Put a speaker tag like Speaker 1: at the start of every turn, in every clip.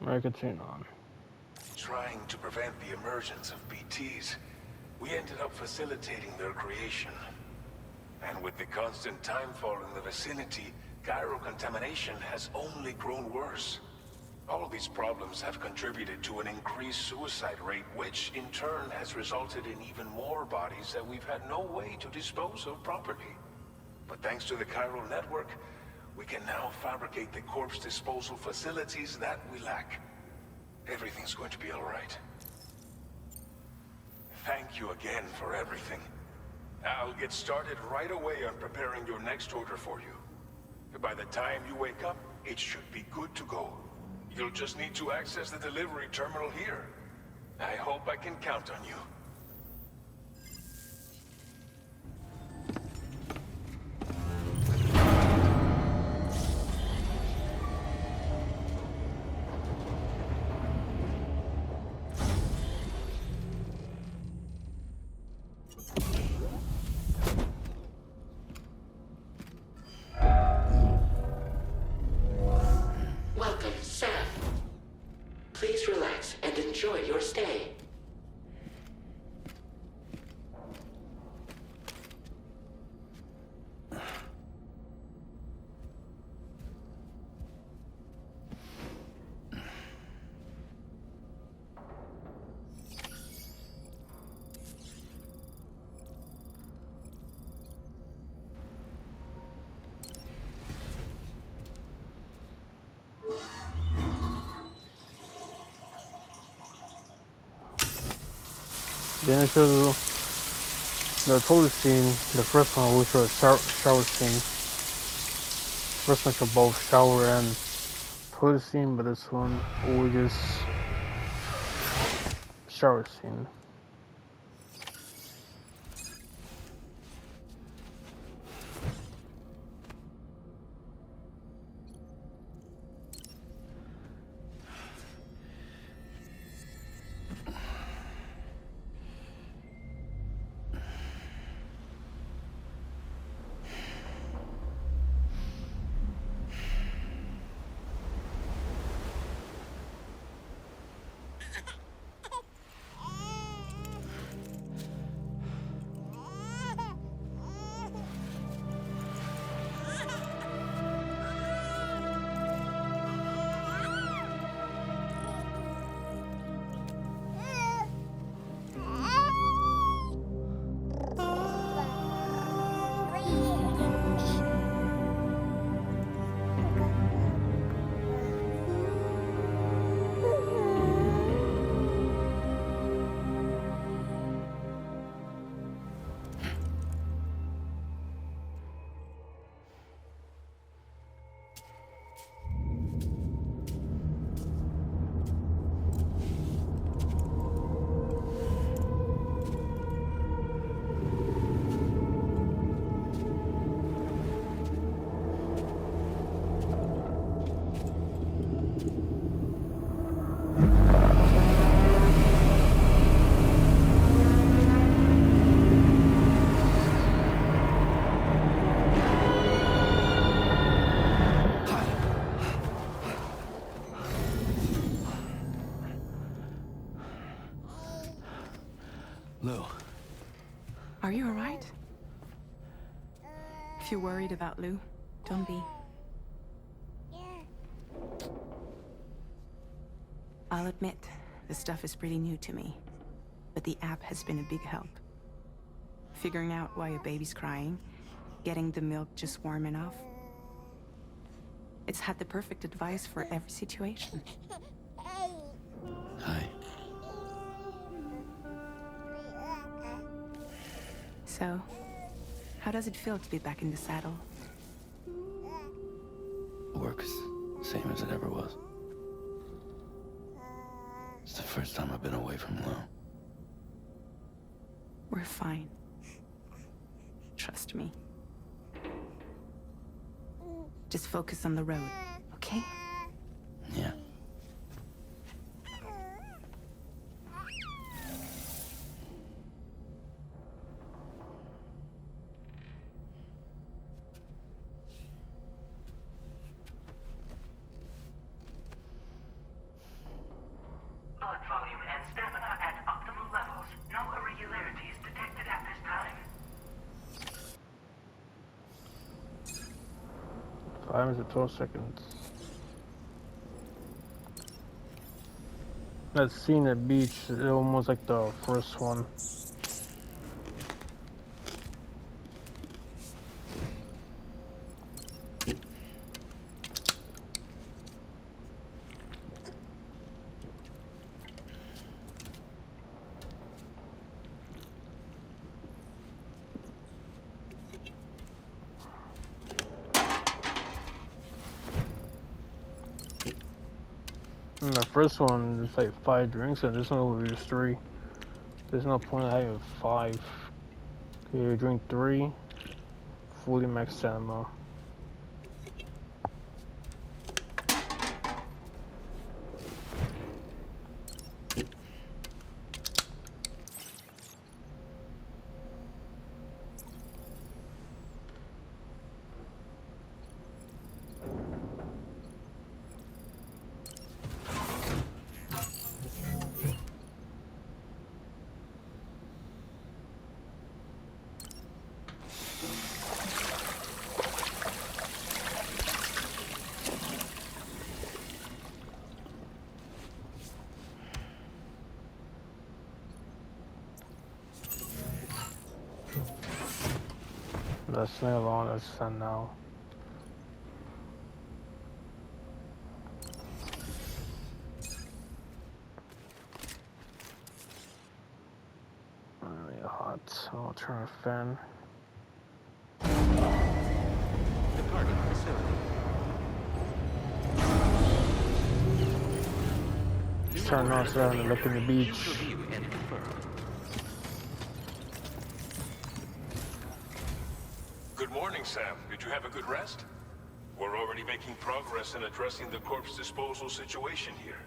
Speaker 1: Alright, continue on.
Speaker 2: Trying to prevent the emergence of BTs, we ended up facilitating their creation. And with the constant timefall in the vicinity, gyro contamination has only grown worse. All of these problems have contributed to an increased suicide rate, which in turn has resulted in even more bodies that we've had no way to dispose of properly. But thanks to the chiral network, we can now fabricate the corpse disposal facilities that we lack. Everything's going to be all right. Thank you again for everything. I'll get started right away on preparing your next order for you. By the time you wake up, it should be good to go. You'll just need to access the delivery terminal here. I hope I can count on you.
Speaker 3: Welcome, Sam. Please relax and enjoy your stay.
Speaker 1: The initial, the toilet scene, the first one, which was shower scene. First one showed both shower and toilet scene, but this one, we just shower scene.
Speaker 4: Lou.
Speaker 5: Are you alright? If you're worried about Lou, don't be. I'll admit, the stuff is pretty new to me, but the app has been a big help. Figuring out why a baby's crying, getting the milk just warm enough. It's had the perfect advice for every situation.
Speaker 4: Hi.
Speaker 5: So, how does it feel to be back in the saddle?
Speaker 4: Work's same as it ever was. It's the first time I've been away from Lou.
Speaker 5: We're fine. Trust me. Just focus on the road, okay?
Speaker 4: Yeah.
Speaker 1: 5 minutes and 12 seconds. That scene at beach is almost like the first one. In the first one, it's like 5 drinks, and this one will be just 3. There's no point in having 5. Okay, you drink 3, fully max stamina. That's not long as sun now. Really hot. I'll turn a fan.
Speaker 3: Departing facility.
Speaker 1: Turn on so I can look at the beach.
Speaker 3: Review and confirm.
Speaker 2: Good morning, Sam. Did you have a good rest? We're already making progress in addressing the corpse disposal situation here.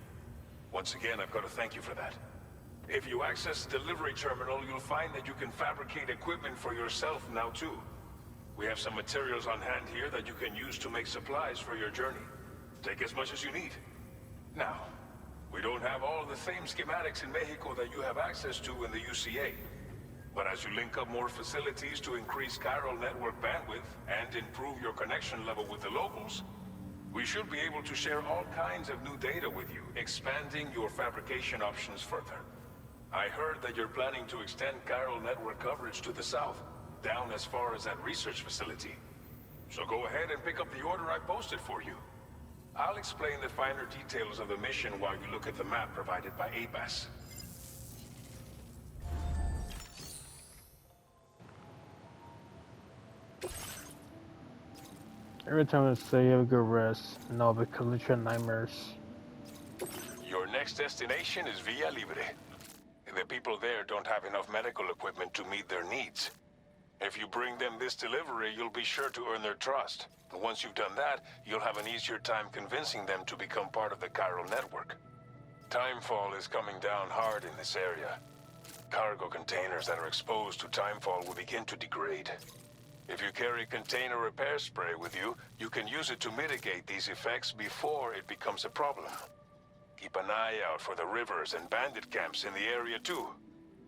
Speaker 2: Once again, I've got to thank you for that. If you access the delivery terminal, you'll find that you can fabricate equipment for yourself now too. We have some materials on hand here that you can use to make supplies for your journey. Take as much as you need. Now, we don't have all the same schematics in Mexico that you have access to in the UCA. But as you link up more facilities to increase chiral network bandwidth and improve your connection level with the locals, we should be able to share all kinds of new data with you, expanding your fabrication options further. I heard that you're planning to extend chiral network coverage to the south, down as far as that research facility. So go ahead and pick up the order I posted for you. I'll explain the finer details of the mission while you look at the map provided by ABAS.
Speaker 1: Every time I say you have a good rest, no, because literally nightmares.
Speaker 2: Your next destination is Villa Libre. The people there don't have enough medical equipment to meet their needs. If you bring them this delivery, you'll be sure to earn their trust. And once you've done that, you'll have an easier time convincing them to become part of the chiral network. Timefall is coming down hard in this area. Cargo containers that are exposed to timefall will begin to degrade. If you carry container repair spray with you, you can use it to mitigate these effects before it becomes a problem. Keep an eye out for the rivers and bandit camps in the area too.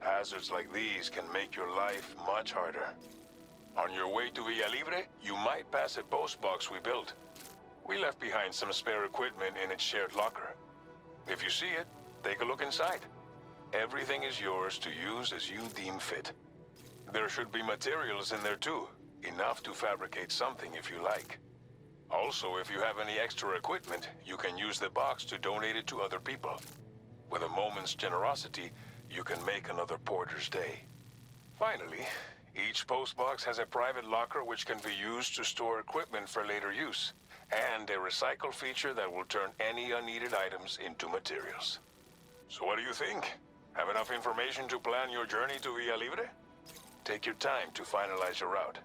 Speaker 2: Hazards like these can make your life much harder. On your way to Villa Libre, you might pass a post box we built. We left behind some spare equipment in its shared locker. If you see it, take a look inside. Everything is yours to use as you deem fit. There should be materials in there too, enough to fabricate something if you like. Also, if you have any extra equipment, you can use the box to donate it to other people. With a moment's generosity, you can make another porter's day. Finally, each postbox has a private locker which can be used to store equipment for later use, and a recycle feature that will turn any unneeded items into materials. So what do you think? Have enough information to plan your journey to Villa Libre? Take your time to finalize your route.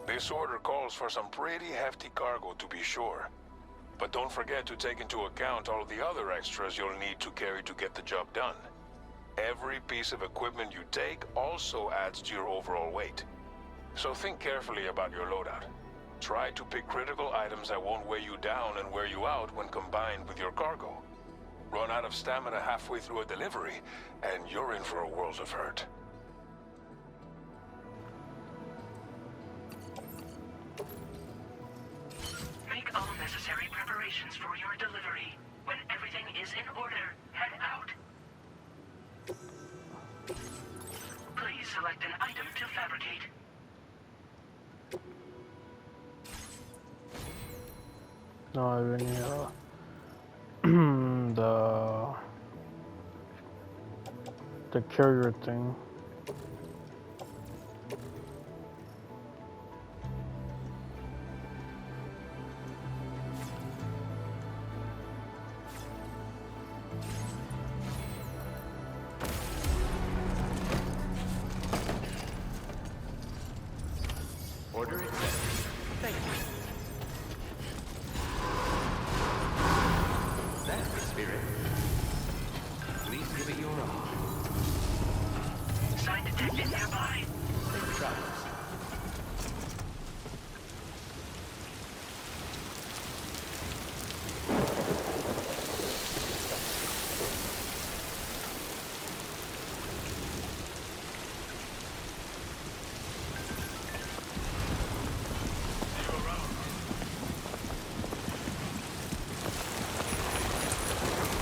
Speaker 2: This order calls for some pretty hefty cargo to be sure. But don't forget to take into account all the other extras you'll need to carry to get the job done. Every piece of equipment you take also adds to your overall weight. So think carefully about your loadout. Try to pick critical items that won't weigh you down and wear you out when combined with your cargo. Run out of stamina halfway through a delivery, and you're in for a world of hurt.
Speaker 3: necessary preparations for your delivery. When everything is in order, head out. Please select an item to fabricate.
Speaker 1: No, I really the carrier thing.
Speaker 2: Order accepted. Thank you. That's the spirit. Please give it your all.
Speaker 3: Sign detected nearby.
Speaker 2: Safe travels.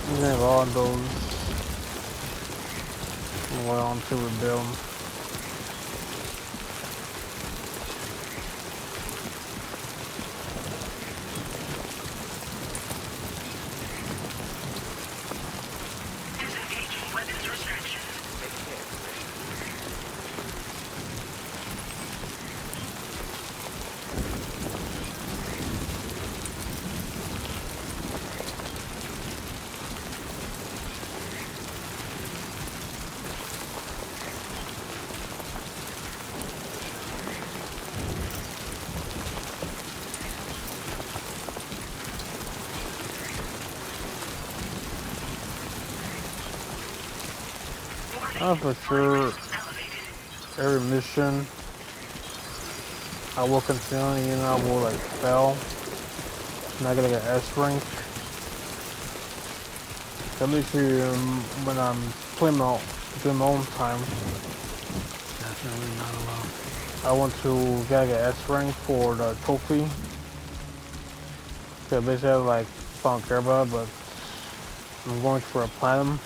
Speaker 1: You have all those well to rebuild.
Speaker 3: Disengaging weapons restrictions.
Speaker 1: For sure, every mission I will continue, you know, I will like fail. And I get like an S rank. That makes you when I'm playing doing my own time.
Speaker 4: Definitely not alone.
Speaker 1: I want to get like an S rank for the trophy. So basically, I like don't care about it, but I'm going for a platinum.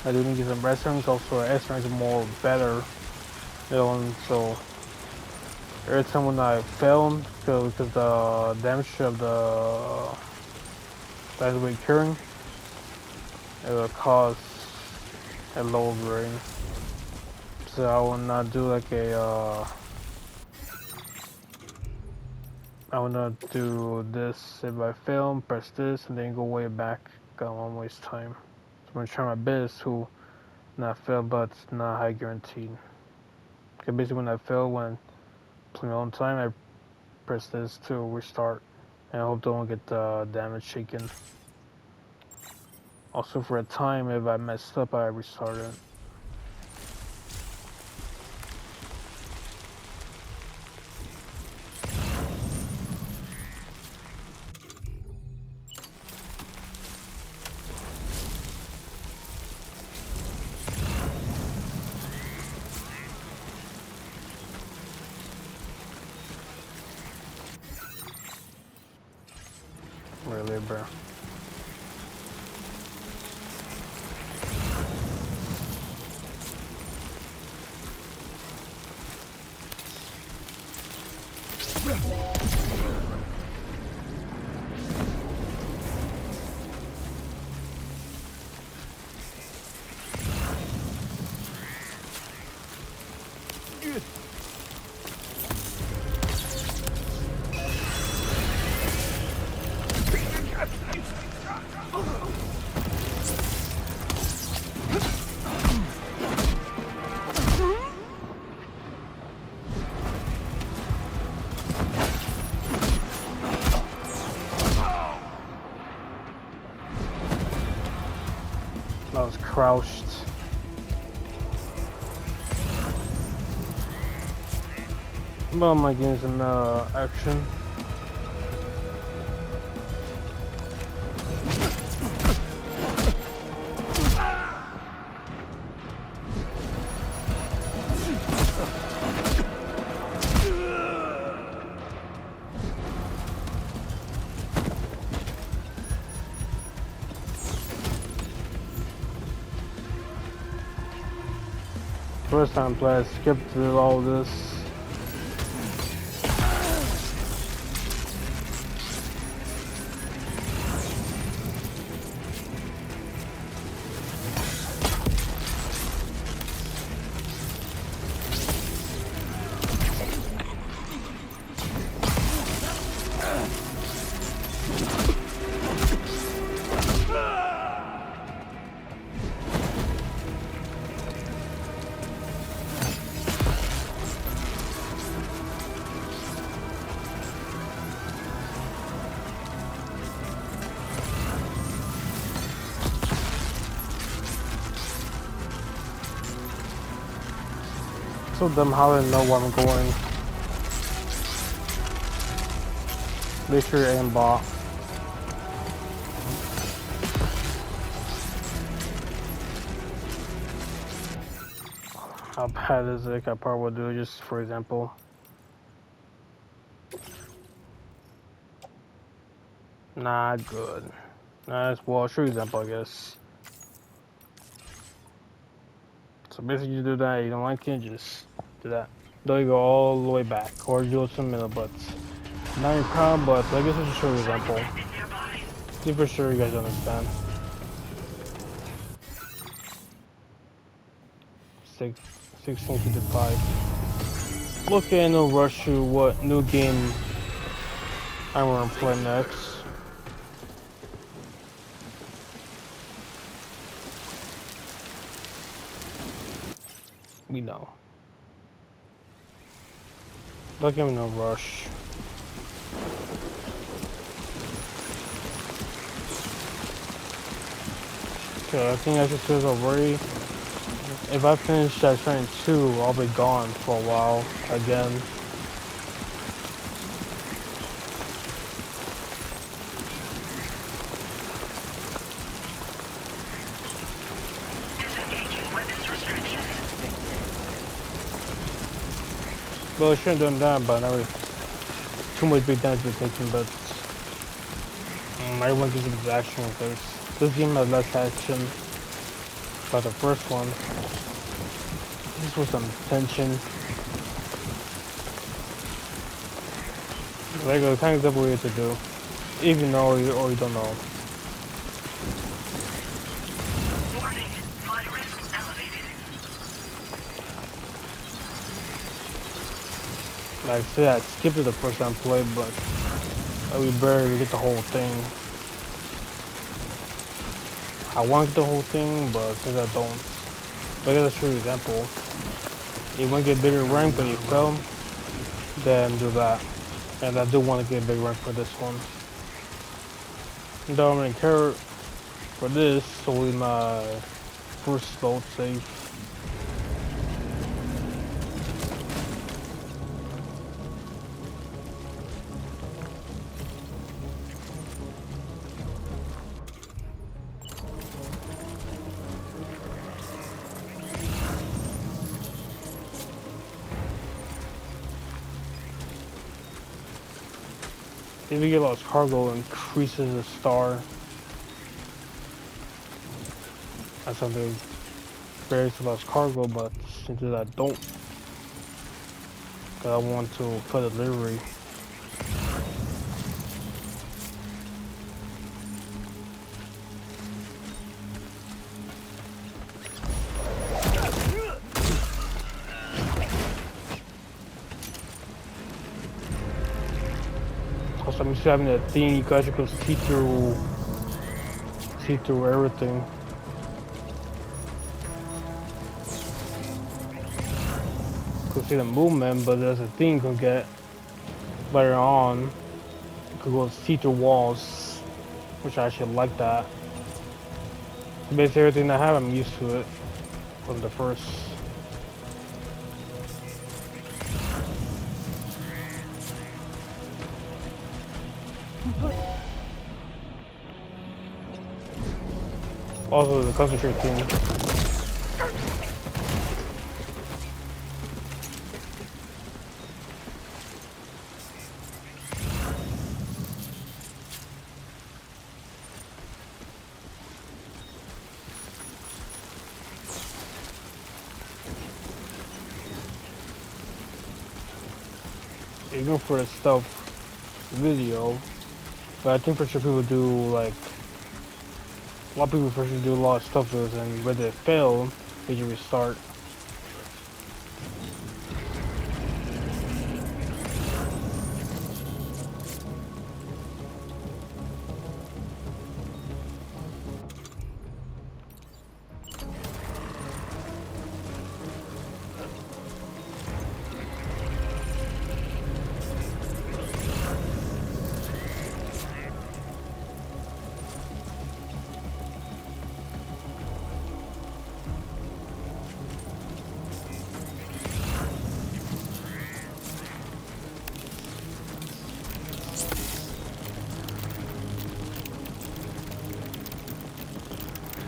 Speaker 1: I do need to get some S ranks. Also, S ranks are more better. You know, and so every time when I fail, because the damage of the fastway curing, it will cause a lower grade. So I will not do like I will not do this. If I fail, press this and then go way back. I won't waste time. So I'm gonna try my best to not fail, but it's not high guaranteed. Okay, basically when I fail, when playing my own time, I press this to restart. And I hope I don't get the damage shaken. Also for a time, if I messed up, I restart it. Really, bro. I was crouched. Well, my game's in action. first time play, I skipped through all this. So dumb how I know where I'm going. Make sure you aim ball. How bad is it? I probably would do just for example. Not good. Nice. Well, sure example, I guess. So basically, you do that. You don't like it, just do that. Don't you go all the way back, or you go to the middle, but not your problem. But I guess it's a short example. See for sure you guys understand. 1655. Look at no rush to what new game I'm gonna play next. We know. Look at no rush. Okay, I think I should finish already. If I finish that train 2, I'll be gone for a while again. Well, I shouldn't have done that, but now too much big damage to be taken, but everyone gives it action with this. This game has less action, but the first one, this was some tension. Like a kind of double way to do, even though you don't know. Like I said, I skipped it the first time play, but we barely get the whole thing. I want the whole thing, but since I don't, look at a true example. You want to get bigger rank, but you fail, then do that. And I do want to get a big rank for this one. Don't really care for this, so we my first boat save. If you get lost cargo, increases the star. That's something very lost cargo, but since I don't, I want to put a delivery. Also, I'm used to having that thing you guys can see through everything. You can see the movement, but there's a thing you can get later on. You can go see through walls, which I actually like that. Basically, everything I have, I'm used to it from the first. Also, the concentrate thing. even for the stealth video, but I think for sure people do like a lot of people for sure do a lot of stuff videos, and whether they fail, they just restart.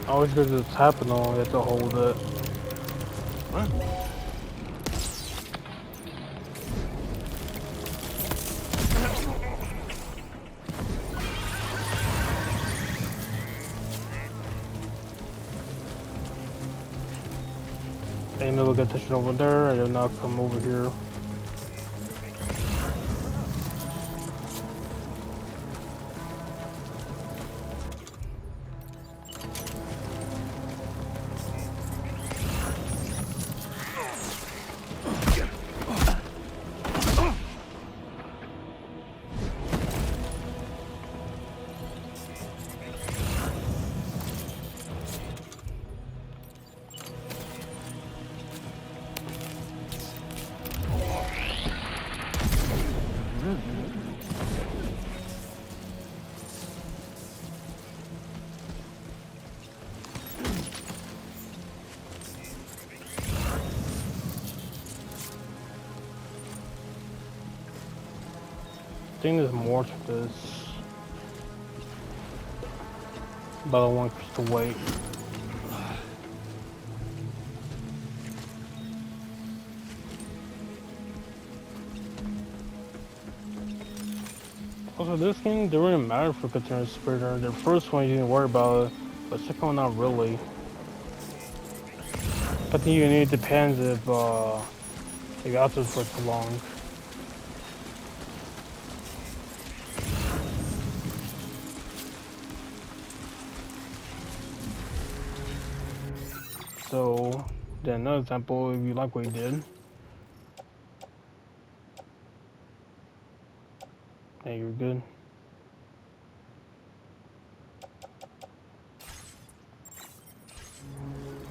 Speaker 1: Always because it's happening, you have to hold it. Amy will get this shit over there, and then I'll come over here. I think there's more to this, but I want to wait. Also, this game didn't really matter for Container Spitter. The first one you didn't worry about it, but the second one not really. I think it depends if you got this for too long. So, then another example, if you like what you did, then you're good.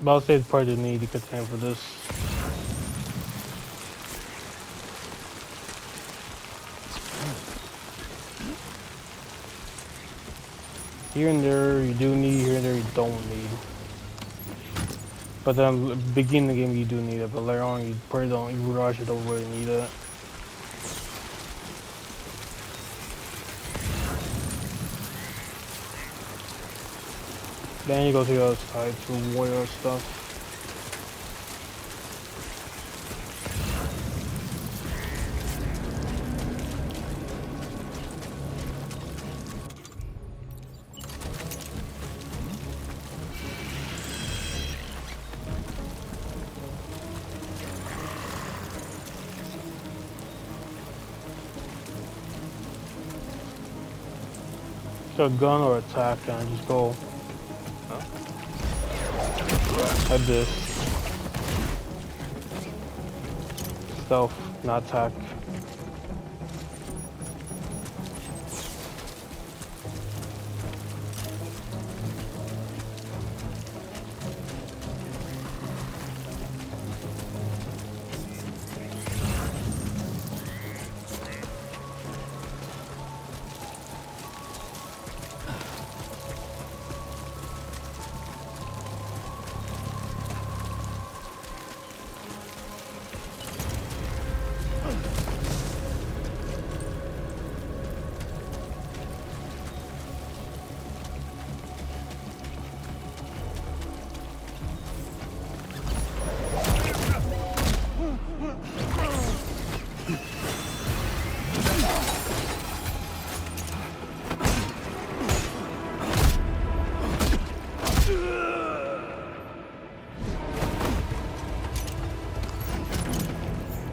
Speaker 1: But I'll say it's probably the need to contain for this. Here and there you do need, here and there you don't need. But then beginning of the game you do need it, but later on you probably don't, you rush it, don't really need it. Then you go to the other side to warrior stuff. A gun or attack and just go like this. Stealth, not attack.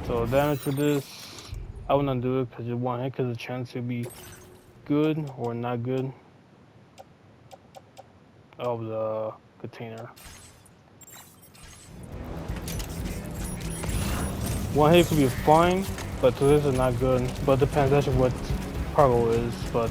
Speaker 1: So damage for this, I would not do it because you want it because the chance to be good or not good of the container. One hit could be fine, but two hits is not good. But depends actually what cargo is. But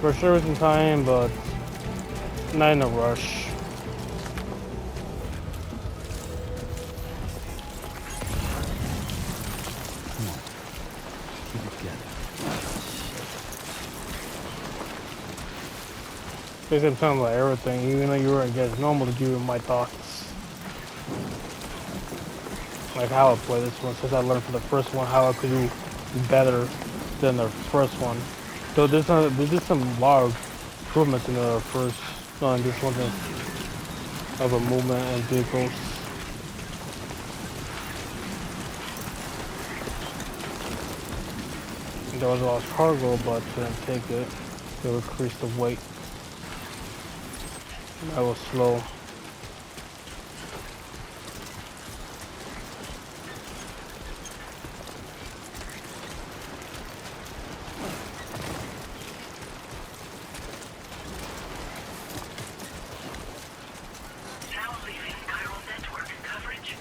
Speaker 1: for sure it's in time, but not in a rush.
Speaker 4: Come on. Keep it together.
Speaker 1: Basically, I'm talking about everything, even though you were against normal to give you my thoughts. Like how I play this one, since I learned from the first one how I could do better than the first one. Though there's some lot of improvements in the first, no, in this one of a movement and vehicles. There was a lot of cargo, but didn't take it. It increased the weight. I was slow.
Speaker 3: Now leaving chiral network coverage.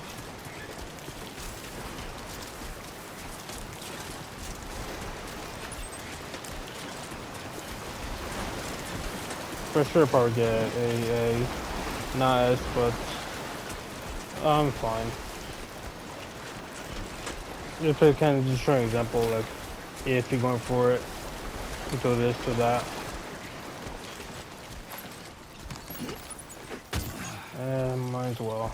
Speaker 1: For sure, probably get a not S, but I'm fine. Just to kind of just show an example, like if you're going for it, you do this to that. And might as well.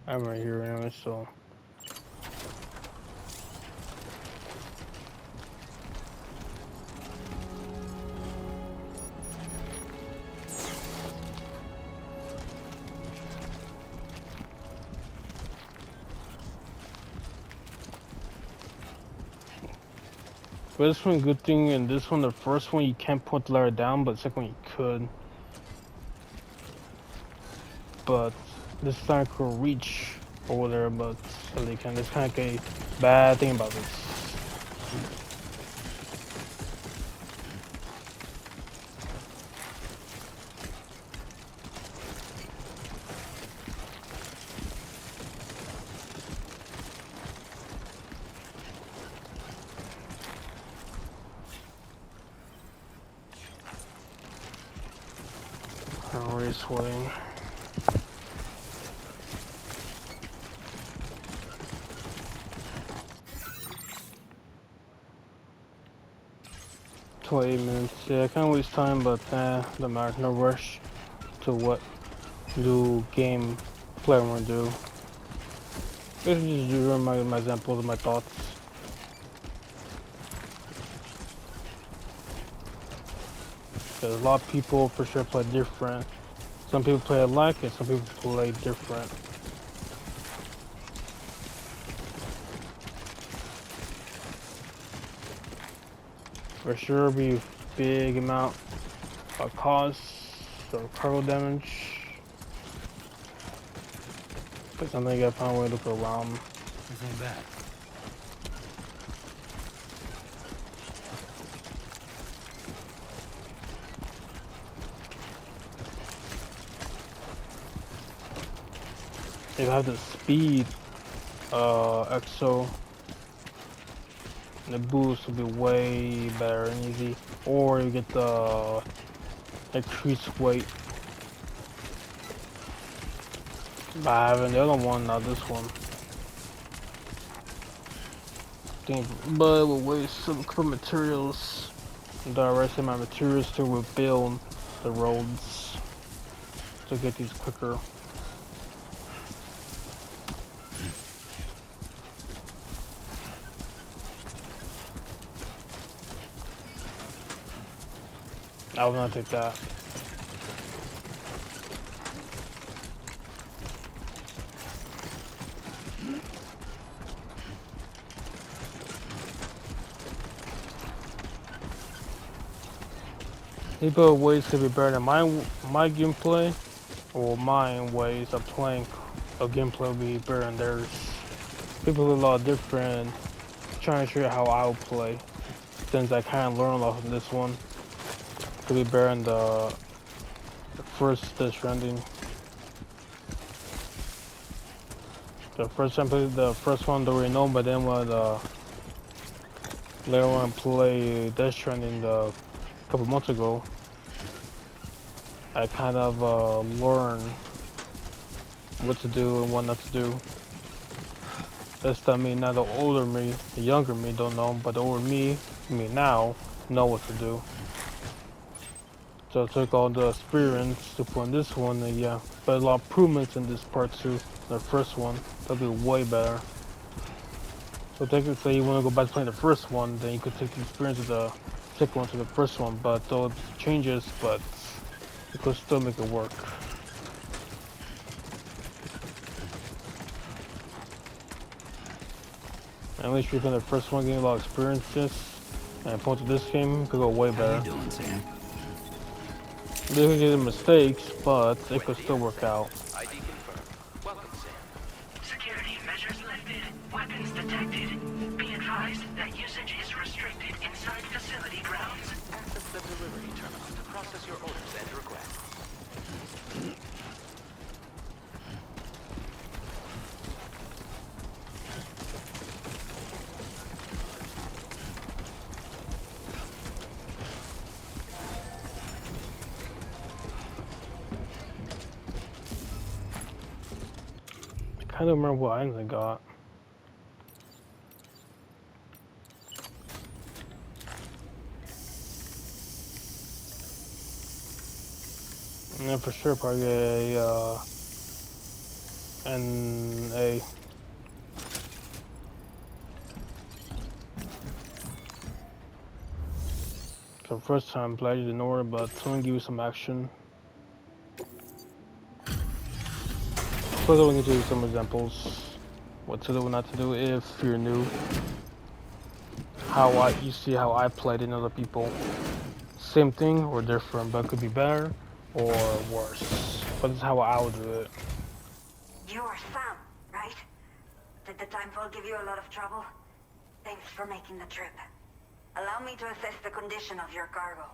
Speaker 1: I'm right here anyway, so. But this one, good thing, in this one, the first one you can't put the ladder down, but the second one you could. But this time I could reach over there, but so they can. That's kind of like a bad thing about this. I'm already sweating. $28 Yeah, I can't waste time, but don't matter. No rush to what new game play want to do. This is just doing my examples of my thoughts. Because a lot of people for sure play different. Some people play alike and some people play different. For sure be a big amount of cost or cargo damage. But something you gotta find a way to look around.
Speaker 4: This ain't bad.
Speaker 1: If you have the speed EXO, the boost will be way better and easy. Or you get the increased weight. By having the other one, not this one. But we'll waste some materials. The rest of my materials to rebuild the roads to get these quicker. I will not take that. People ways could be better than my gameplay, or my ways of playing a gameplay will be better than theirs. People are a lot different, trying to show you how I would play. Since I kind of learned a lot from this one, could be better than the first Stranding. The first time I played the first one, don't really know, but then when later on I played Death Stranding a couple months ago, I kind of learned what to do and what not to do. That's I mean, not the older me, the younger me don't know, but the older me now, know what to do. So I took all the experience to put in this one, and yeah, but a lot of improvements in this part too. The first one, that'll be way better. So technically, say you want to go back to playing the first one, then you could take the experience of the second one to the first one, but those changes, but you could still make it work. At least you're the first one, getting a lot of experiences, and point to this game could go way
Speaker 4: How you
Speaker 1: better.
Speaker 4: doing, Sam?
Speaker 1: They could get mistakes, but it could still work out.
Speaker 6: ID confirmed. Welcome, Sam.
Speaker 3: Security measures lifted. Weapons detected. Be advised that usage is restricted inside facility grounds.
Speaker 6: Access the delivery terminal to process your orders and requests.
Speaker 1: I don't remember what items I got. And then for sure probably get a for the first time play, I didn't know it, but someone give you some action. Further, we can do some examples. What to do, what not to do if you're new. You see how I played in other people. Same thing or different, but it could be better or worse. But this is how I would do it.
Speaker 7: You're Sam, right? Did the timefall give you a lot of trouble? Thanks for making the trip. Allow me to assess the condition of your cargo.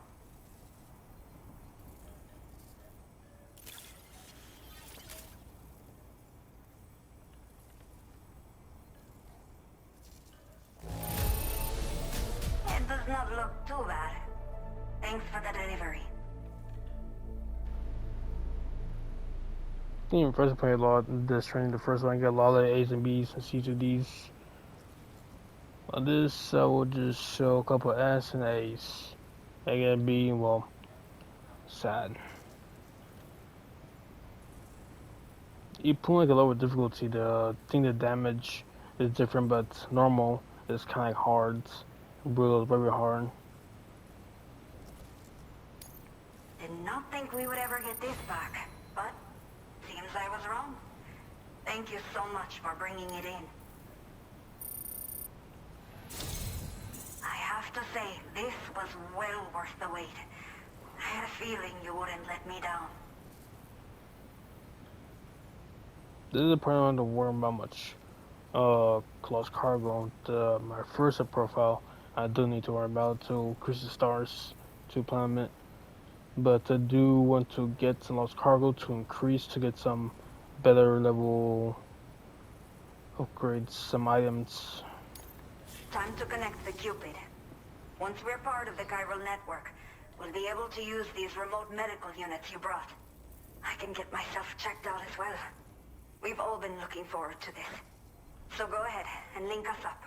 Speaker 7: It does not look too bad. Thanks for the delivery.
Speaker 1: I think first play a lot of this training. The first one I got a lot of A's and B's and C's and D's. On this I will just show a couple of S and A's. I get a B, well, sad. You put like a lower difficulty, the thing the damage is different, but normal is kinda like hard. Brutal is very hard.
Speaker 7: Did not think we would ever get this back, but seems I was wrong. Thank you so much for bringing it in. I have to say, this was well worth the wait. I had a feeling you wouldn't let me down.
Speaker 1: This is a part I don't have to worry about much. Close cargo. My first profile, I do need to worry about to increase the stars to planet. But I do want to get some lost cargo to increase to get some better level upgrades, some items.
Speaker 7: Time to connect the Cupid. Once we're part of the chiral network, we'll be able to use these remote medical units you brought. I can get myself checked out as well. We've all been looking forward to this. So go ahead and link us up.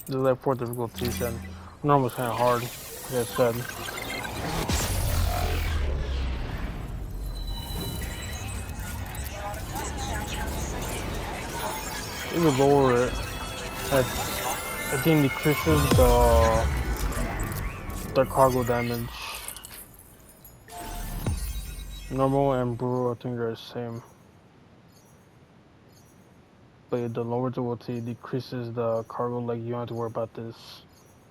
Speaker 1: The level 4 difficulties and normal's kind of hard, like I said. Even lower it, I think decreases the cargo damage. Normal and brutal, I think they're the same. But the lower difficulty decreases the cargo, like you don't have to worry about this.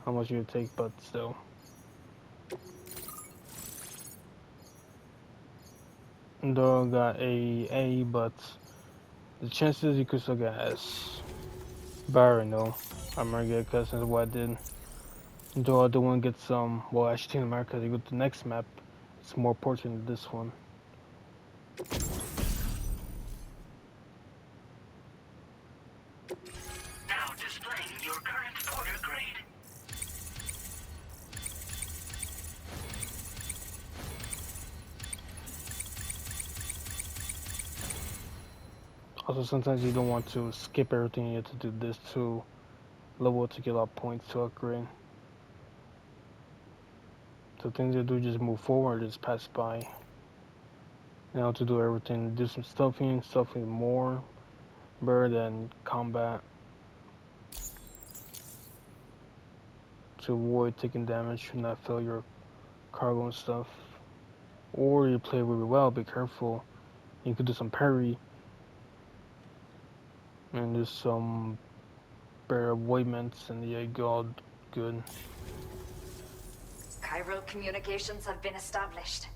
Speaker 1: how much you take, but still. Though I got A, but the chances you could still get S. But I already know I'm gonna get because that's what I did. Though I do want to get some, well, actually in America, you go to the next map, it's more important than this one.
Speaker 3: Now displaying your current porter grade.
Speaker 1: Also, sometimes you don't want to skip everything, you have to do this to level to get a lot of points to upgrade. So things to do, just move forward, just pass by. Now to do everything, do some stuffing more, better than combat. To avoid taking damage, not fill your cargo and stuff. Or you play really well, be careful. You could do some parry and do some better avoidments, and yeah, god, good.
Speaker 7: Chiral communications have been established.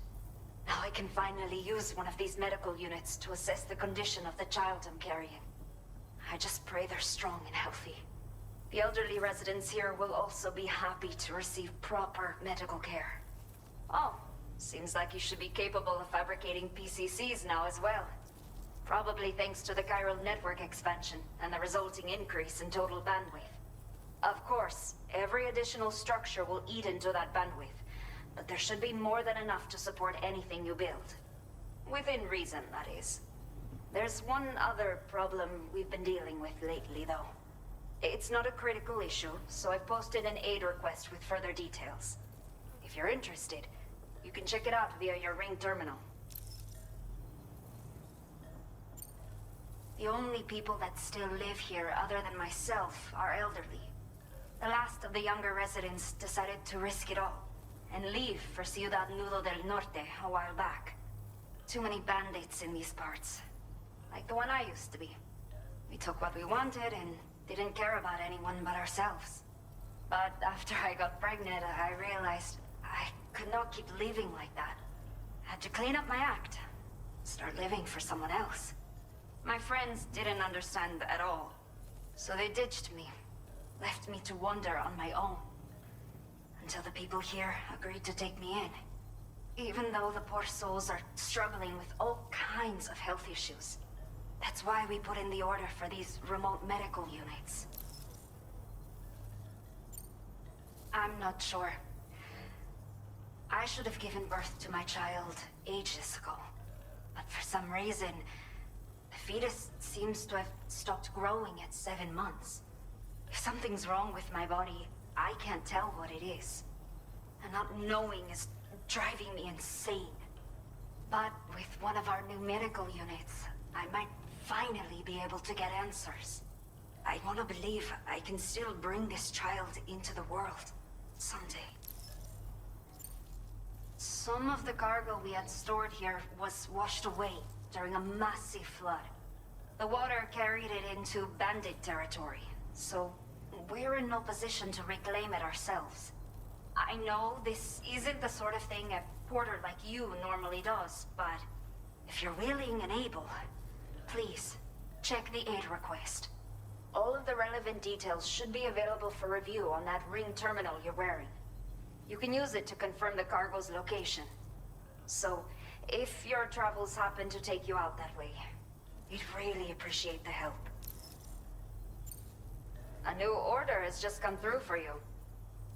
Speaker 7: Now I can finally use one of these medical units to assess the condition of the child I'm carrying. I just pray they're strong and healthy. The elderly residents here will also be happy to receive proper medical care. Oh, seems like you should be capable of fabricating PCCs now as well. Probably thanks to the chiral network expansion and the resulting increase in total bandwidth. Of course, every additional structure will eat into that bandwidth, but there should be more than enough to support anything you build. Within reason, that is. There's one other problem we've been dealing with lately, though. It's not a critical issue, so I've posted an aid request with further details. If you're interested, you can check it out via your ring terminal. The only people that still live here other than myself are elderly. The last of the younger residents decided to risk it all and leave for Ciudad Nudo del Norte a while back. Too many bandits in these parts. Like the one I used to be. We took what we wanted and didn't care about anyone but ourselves. But after I got pregnant, I realized I could not keep living like that. Had to clean up my act. Start living for someone else. My friends didn't understand at all. So they ditched me. Left me to wander on my own. Until the people here agreed to take me in. Even though the poor souls are struggling with all kinds of health issues. That's why we put in the order for these remote medical units. I'm not sure. I should have given birth to my child ages ago. But for some reason, the fetus seems to have stopped growing at 7 months. If something's wrong with my body, I can't tell what it is. And not knowing is driving me insane. But with one of our new medical units, I might finally be able to get answers. I want to believe I can still bring this child into the world someday. Some of the cargo we had stored here was washed away during a massive flood. The water carried it into bandit territory, so we're in no position to reclaim it ourselves. I know this isn't the sort of thing a porter like you normally does, but if you're willing and able, please, check the aid request. All of the relevant details should be available for review on that ring terminal you're wearing. You can use it to confirm the cargo's location. So, if your travels happen to take you out that way, we'd really appreciate the help. A new order has just come through for you.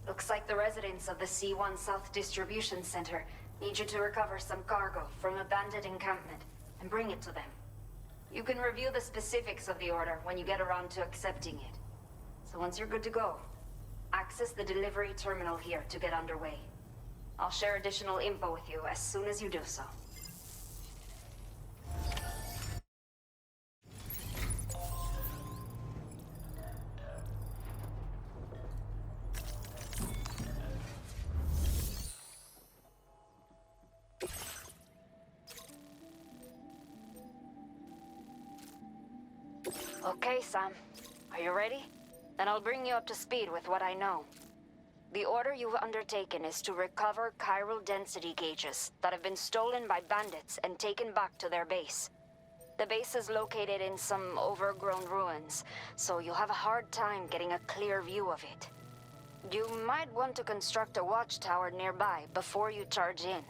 Speaker 7: Looks like the residents of the C1 South Distribution Center need you to recover some cargo from a bandit encampment and bring it to them. You can review the specifics of the order when you get around to accepting it. So once you're good to go, access the delivery terminal here to get underway. I'll share additional info with you as soon as you do so. Okay, Sam. Are you ready? Then I'll bring you up to speed with what I know.
Speaker 8: The order you've undertaken is to recover chiral density gauges that have been stolen by bandits and taken back to their base. The base is located in some overgrown ruins, so you'll have a hard time getting a clear view of it. You might want to construct a watchtower nearby before you charge in.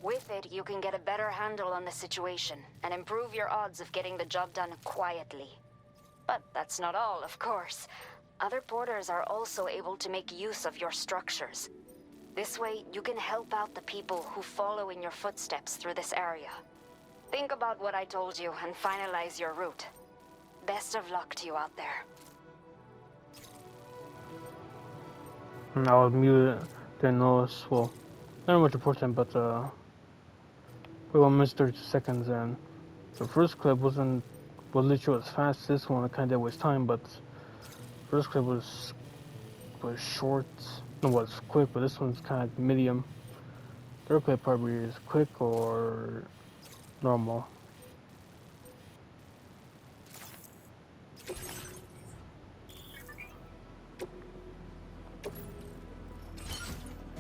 Speaker 8: With it, you can get a better handle on the situation and improve your odds of getting the job done quietly. But that's not all, of course. Other porters are also able to make use of your structures. This way, you can help out the people who follow in your footsteps through this area. Think about what I told you and finalize your route. Best of luck to you out there.
Speaker 1: I was muted, didn't notice. Well, not much important, but we were missed 30 seconds, and the first clip was literally as fast as this one. I kind of waste time, but first clip was short. No, was quick, but this one's kind of medium. Third clip probably is quick or normal.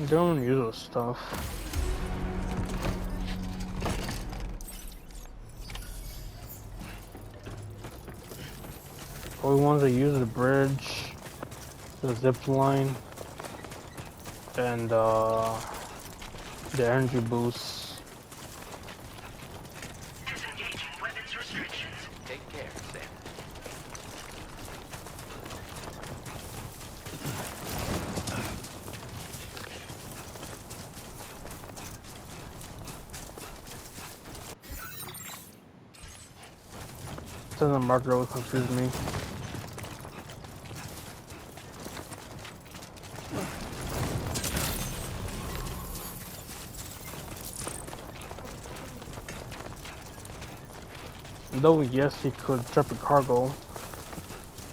Speaker 1: Don't use those stuff. Only ones that use the bridge, the zip line, and the energy boosts.
Speaker 3: Disengaging weapons restrictions.
Speaker 6: Take care, Sam.
Speaker 1: Doesn't marker always confuse me. Though yes, he could drop a cargo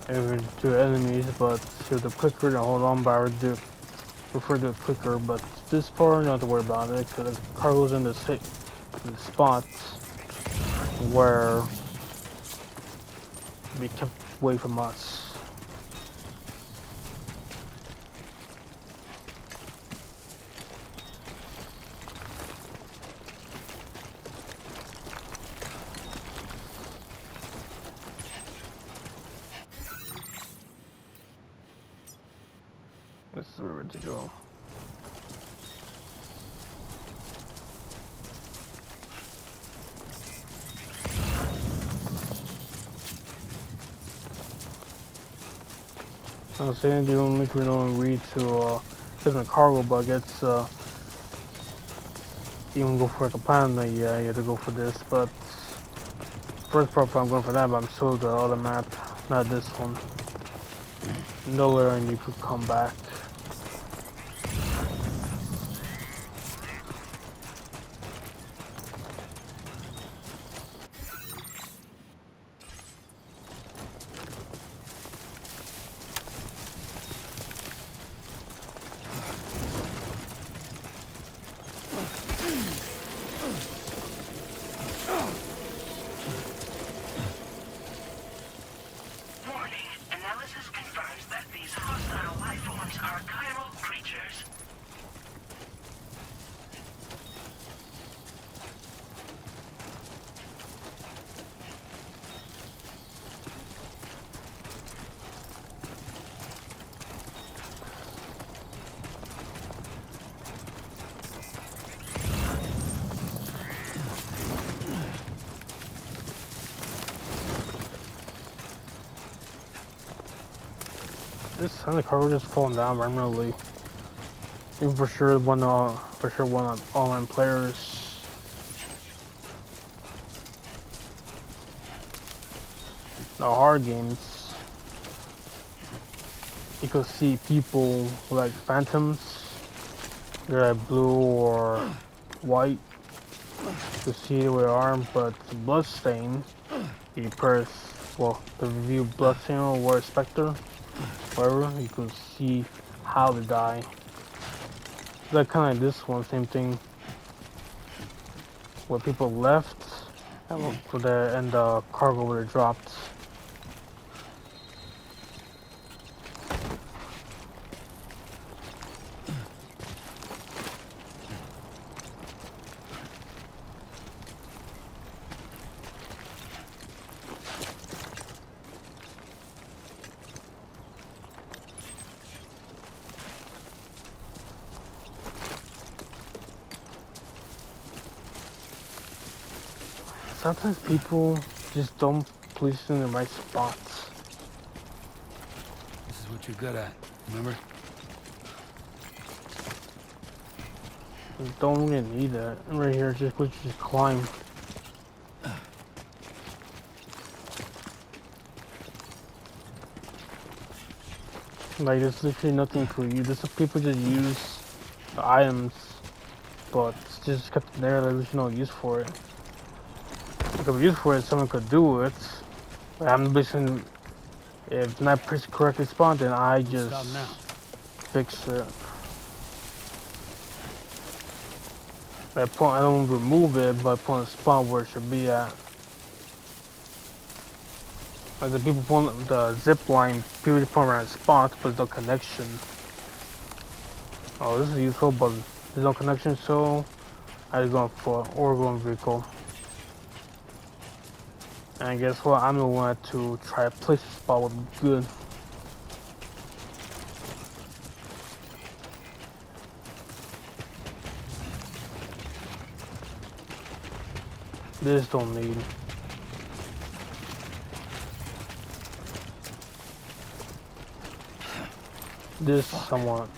Speaker 1: and do enemies, but to the quicker to hold on, but I would prefer to do it quicker. But this part, not to worry about it, because the cargo's in the spot where be kept away from us. This is where we're to go. I was saying the only we don't read to different cargo buckets. Even go for like a planet, yeah, you have to go for this. But first part I'm going for that, but I'm still the other map, not this one. Nowhere, and you could come back.
Speaker 3: Warning. Analysis confirms that these hostile life forms are chiral creatures.
Speaker 1: This kind of cargo just falling down randomly. Even for sure one of online players. The hard games, you could see people like phantoms. They're like blue or white. You see where they are, but bloodstain, you press the review bloodstain or specter. Whatever, you can see how they die. Like kind of like this one, same thing. Where people left, for and the cargo where it dropped. sometimes people just don't place in the right spots.
Speaker 4: This is what you're good at, remember?
Speaker 1: You don't really need that. Right here, just let you just climb. Like, there's literally nothing for you. There's some people just use the items, but it's just kept there. Like, there's no use for it. If there was use for it, someone could do it. But I'm basing, if not correctly spawned, then I just
Speaker 4: Stop now.
Speaker 1: fix it. I don't remove it, but put a spawn where it should be at. Like the people pulling the zip line, people just put around spots, but there's no connection. Oh, this is useful, but there's no connection, so I just going for Oregon vehicle. And guess what? I'm the one to try to place a spot would be good. This don't need. This somewhat.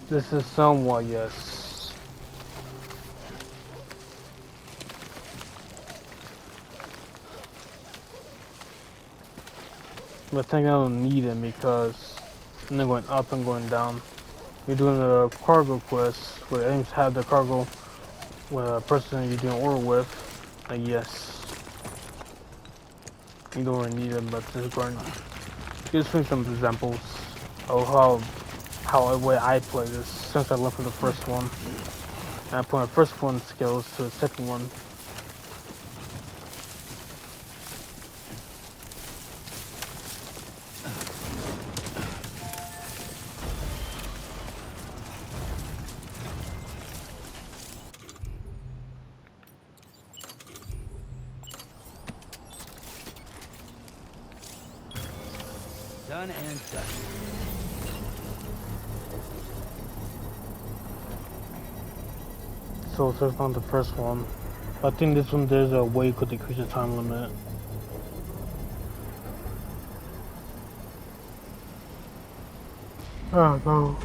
Speaker 1: This is somewhat, yes. But I think I don't need it because I'm not going up and going down. You're doing the cargo quest where aims have the cargo with a person you're doing order with, and yes. You don't really need it, but just going just bring some examples of how the way I play this since I learned from the first one. And I put my first one skills to the second one.
Speaker 4: Done and done.
Speaker 1: So it's not the first one. I think this one there's a way you could decrease the time limit. Oh no.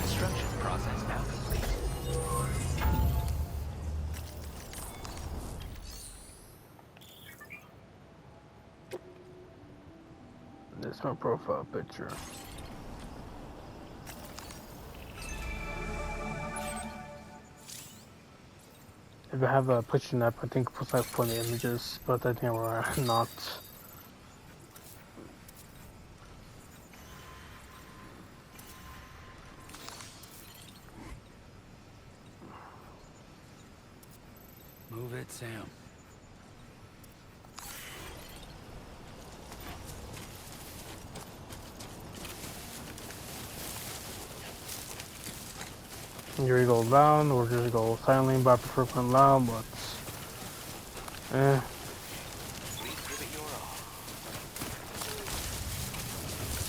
Speaker 6: Construction process now complete.
Speaker 1: This is my profile picture. If I have a picture map, I think it's like funny images, but I think we're not.
Speaker 4: Move it, Sam.
Speaker 1: Here you go loud, or just go silently, but I prefer going loud, but
Speaker 6: Please give it your all.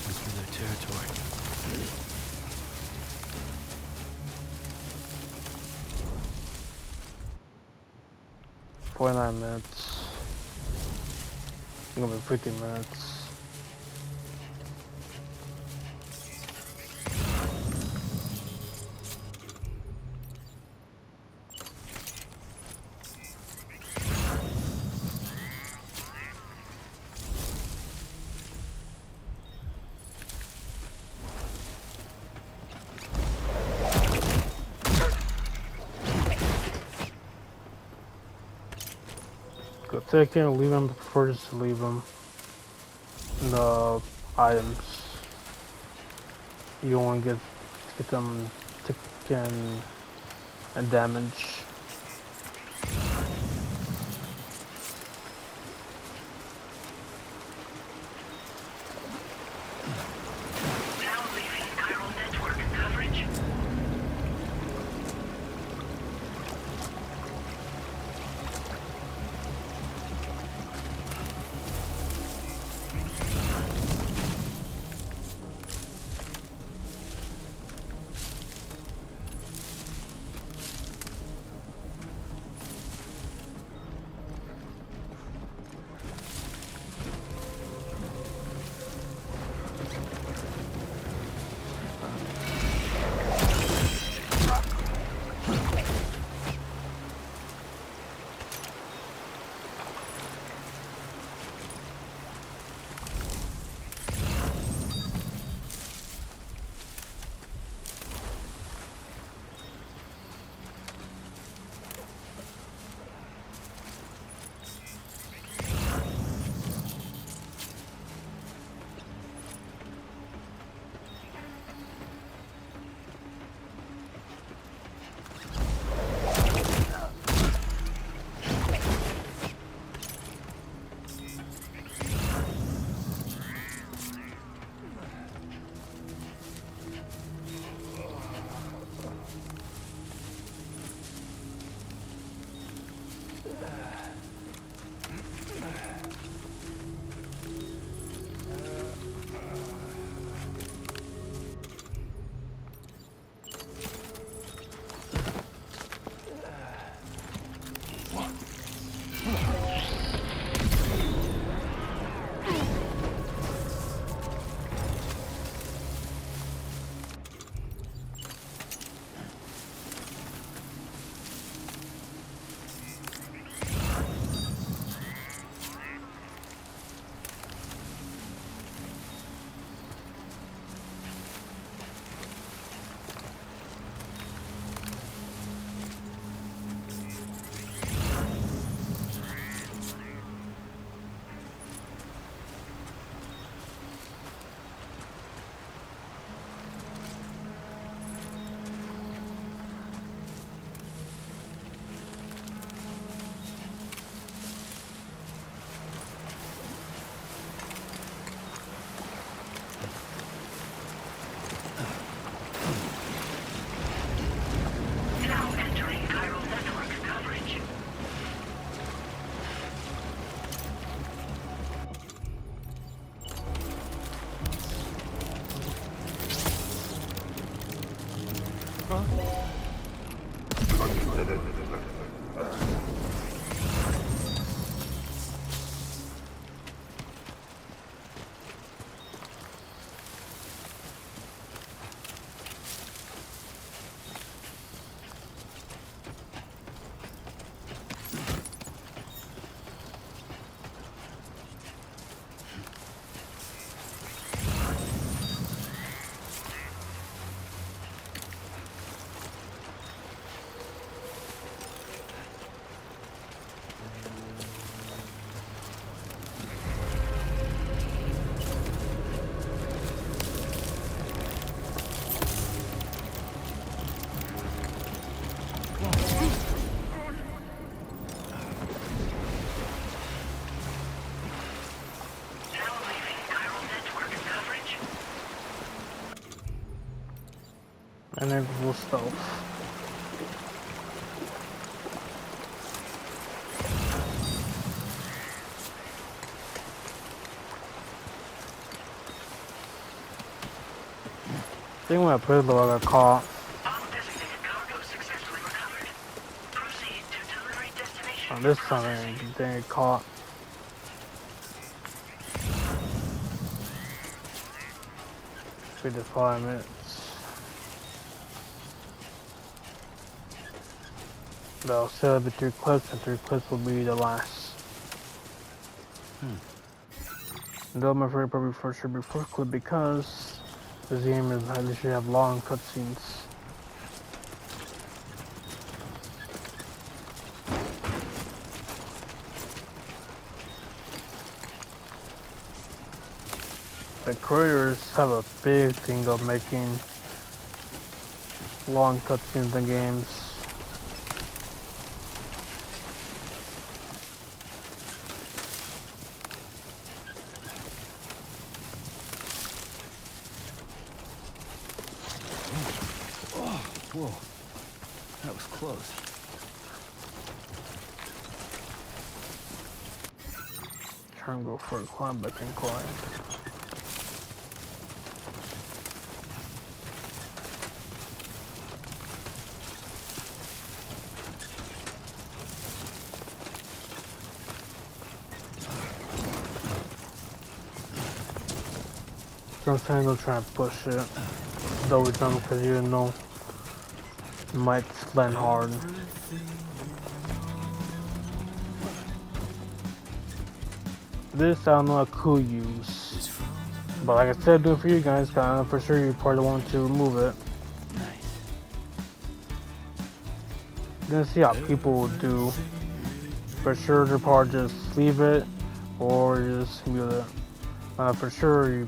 Speaker 4: This is their territory.
Speaker 1: 49 minutes. It's gonna be 50 minutes. Go take it, leave them, prefer just to leave them. The items. You don't want to get them taken and damage.
Speaker 3: Now leaving chiral network coverage. Now leaving chiral network coverage.
Speaker 1: And then we'll stealth. I think when I put it though, I got caught.
Speaker 3: All designated cargo successfully recovered. Proceed to delivery destination.
Speaker 1: This time I didn't get caught. Wait to 5 minutes. They'll set up 3 clips, and 3 clips will be the last. Though my favorite probably for sure be 4th clip because this game is I should have long cutscenes. The creators have a big thing of making long cutscenes in games.
Speaker 4: Whoa. That was close.
Speaker 1: Try and go for a climb, but can climb. Sometimes I'll try and push it. Though it's done because you know it might land hard. This I don't know I could use. But like I said, do it for you guys, cause I know for sure you probably want to remove it.
Speaker 4: Nice.
Speaker 1: Gonna see how people will do. For sure they'll probably just leave it or just mute it. For sure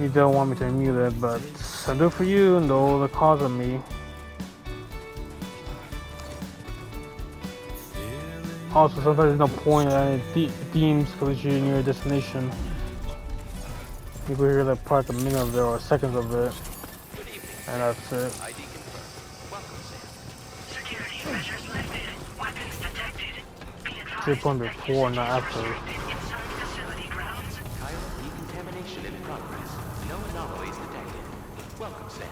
Speaker 1: you don't want me to mute it, but I do it for you and know the cause of me. Also, sometimes there's no point at any themes because you're near your destination. You can hear like part of a minute of it or seconds of it, and that's it.
Speaker 6: ID confirmed. Welcome, Sam.
Speaker 3: Security measures lifted. Weapons detected. Be advised
Speaker 1: 3.4, not after.
Speaker 3: inside facility grounds.
Speaker 6: Chiral decontamination in progress. No anomalies detected. Welcome, Sam.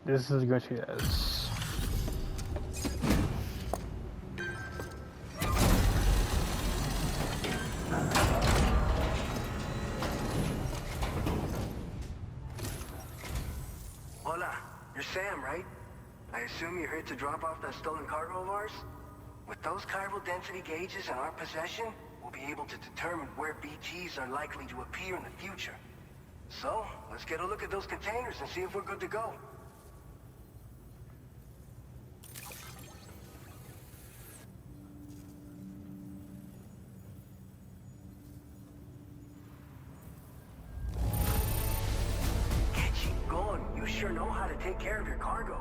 Speaker 1: This is going to be as.
Speaker 9: Hola, you're Sam, right? I assume you're here to drop off that stolen cargo of ours? With those chiral density gauges in our possession, we'll be able to determine where BGs are likely to appear in the future. So, let's get a look at those containers and see if we're good to go. Get you going. You sure know how to take care of your cargo.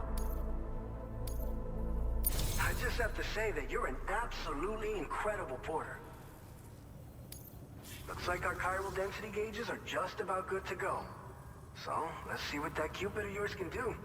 Speaker 9: I just have to say that you're an absolutely incredible porter. Looks like our chiral density gauges are just about good to go. So, let's see what that Cupid of yours can do.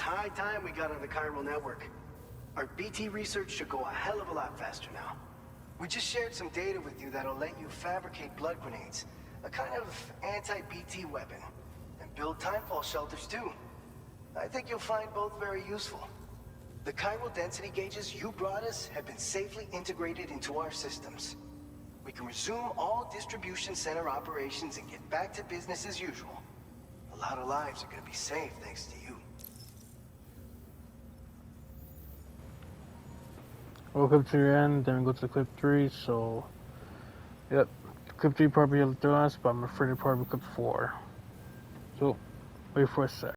Speaker 9: high time we got on the chiral network. Our BT research should go a hell of a lot faster now. We just shared some data with you that'll let you fabricate blood grenades, a kind of anti-BT weapon, and build timefall shelters too. I think you'll find both very useful. The chiral density gauges you brought us have been safely integrated into our systems. We can resume all distribution center operations and get back to business as usual. A lot of lives are gonna be saved thanks to you.
Speaker 1: Welcome to your end, then we go to clip 3, so... Yep, clip 3 probably the last, but I'm afraid it probably clip 4. So, wait for a sec.